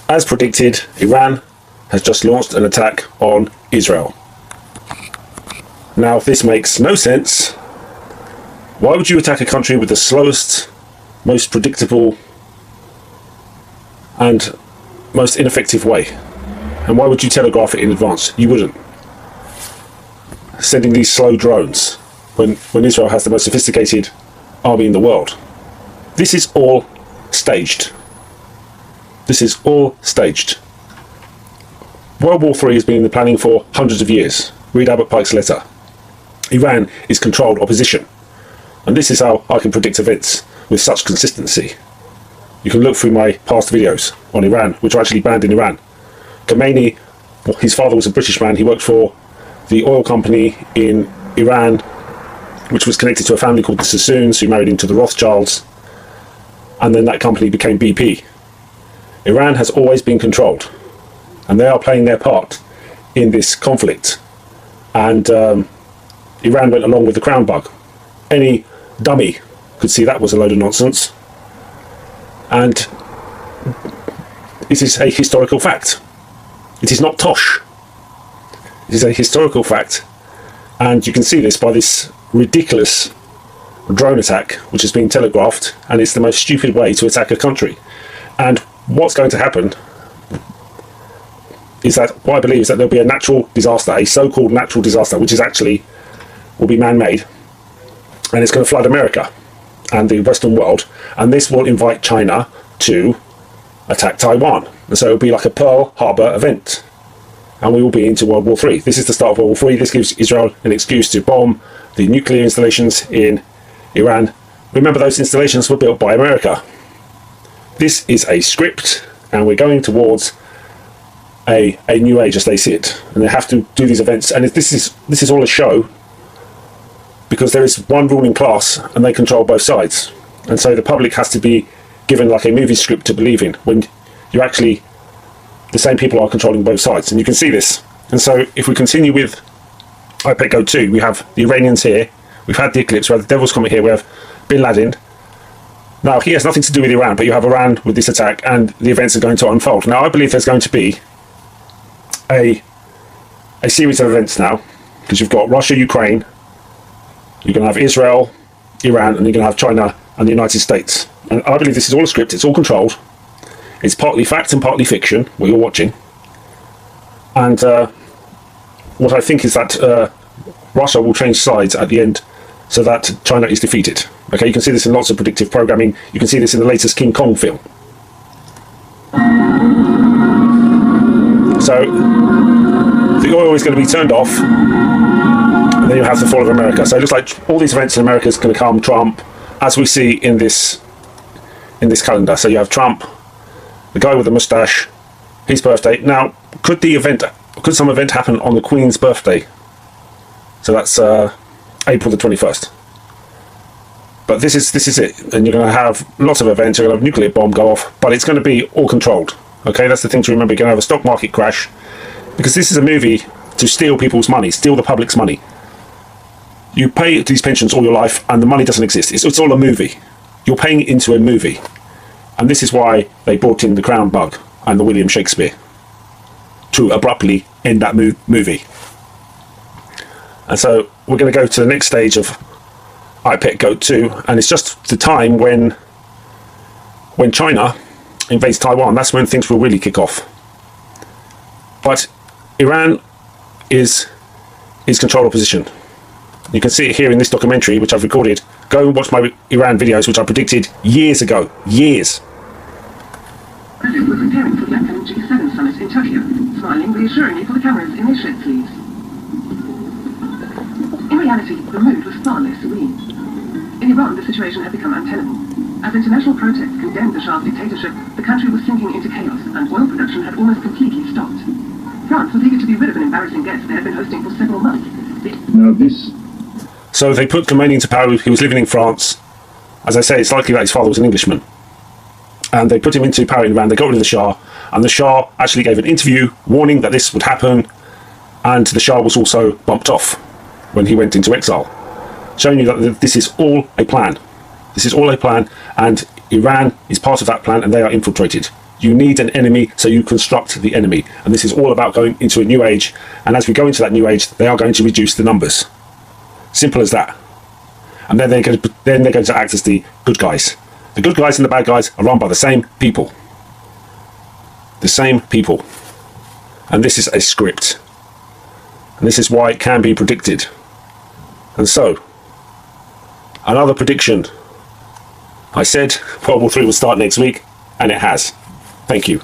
As predicted, Iran has just launched an attack on Israel. Now, if this makes no sense, why would you attack a country with the slowest, most predictable, and most ineffective way? And why would you telegraph it in advance? You wouldn't. Sending these slow drones when Israel has the most sophisticated army in the world. This is all staged. This is all staged. World War III has been in the planning for hundreds of years. Read Albert Pike's letter. Iran is controlled opposition. And this is how I can predict events with such consistency. You can look through my past videos on Iran, which are actually banned in Iran. Khomeini, his father was a British man. He worked for the oil company in Iran, which was connected to a family called the Sassoons, who married into the Rothschilds. And then that company became BP. Iran has always been controlled. And they are playing their part in this conflict. And Iran went along with the crown bug. Any dummy could see that was a load of nonsense. And this is a historical fact. It is not tosh. It is a historical fact. And you can see this by this ridiculous drone attack, which has been telegraphed, and it's the most stupid way to attack a country. And what's going to happen is that what I believe is that there'll be a natural disaster, a so-called natural disaster, which is actually will be man-made, and it's going to flood America and the Western world, and this will invite China to attack Taiwan. And so it'll be like a Pearl Harbor event, and we will be into World War III. This is the start of World War III. This gives Israel an excuse to bomb the nuclear installations in Iran. Remember, those installations were built by America. This is a script, and we're going towards a new age as they see it, and they have to do these events. And this is all a show, because there is one ruling class and they control both sides, and so the public has to be given like a movie script to believe in, when you're actually, the same people are controlling both sides, and you can see this. And so if we continue with IPEC Go 2, we have the Iranians here, we've had the eclipse, we have the Devil's Comet here, we have Bin Laden. Now he has nothing to do with Iran, but you have Iran with this attack, and the events are going to unfold. Now I believe there's going to be a series of events now, because you've got Russia, Ukraine, you're going to have Israel, Iran, and you're going to have China and the United States. And I believe this is all a script, it's all controlled. It's partly fact and partly fiction, what you're watching. And what I think is that Russia will change sides at the end so that China is defeated. Okay, you can see this in lots of predictive programming. You can see this in the latest King Kong film. So the oil is going to be turned off, and then you have the fall of America. So it looks like all these events in America is going to come. Trump, as we see in this calendar. So you have Trump, the guy with the mustache, his birthday. Now, could some event happen on the Queen's birthday? So that's April the 21st. But this is it, and you're going to have lots of events. You're going to have a nuclear bomb go off, but it's going to be all controlled. Okay, that's the thing to remember. You're going to have a stock market crash, because this is a movie to steal people's money, steal the public's money. You pay these pensions all your life, and the money doesn't exist. It's all a movie. You're paying into a movie, and this is why they brought in the Crown Bug and the William Shakespeare, to abruptly end that movie. And so we're going to go to the next stage of IPEC Go 2, and it's just the time when China invades Taiwan. That's when things will really kick off. But Iran is controlled opposition. You can see it here in this documentary, which I've recorded. Go and watch my Iran videos, which I predicted years ago. Years. We're preparing for the upcoming G7 summit in Tokyo, smiling reassuringly for the cameras in their shirt sleeves. In reality, the mood was far less serene. In Iran, the situation had become untenable. As international protests condemned the Shah's dictatorship, the country was sinking into chaos, and oil production had almost completely stopped. France was eager to be rid of an embarrassing guest they had been hosting for several months. So they put Khomeini into power. He was living in France. As I say, it's likely that his father was an Englishman. And they put him into power in Iran. They got rid of the Shah, and the Shah actually gave an interview warning that this would happen, and the Shah was also bumped off when he went into exile, showing you that this is all a plan. This is all a plan, and Iran is part of that plan, and they are infiltrated. You need an enemy, so you construct the enemy. And this is all about going into a new age. And as we go into that new age, they are going to reduce the numbers. Simple as that. And then they're going to act as the good guys. The good guys and the bad guys are run by the same people. The same people. And this is a script. And this is why it can be predicted. And so, another prediction. I said World War III will start next week, and it has. Thank you.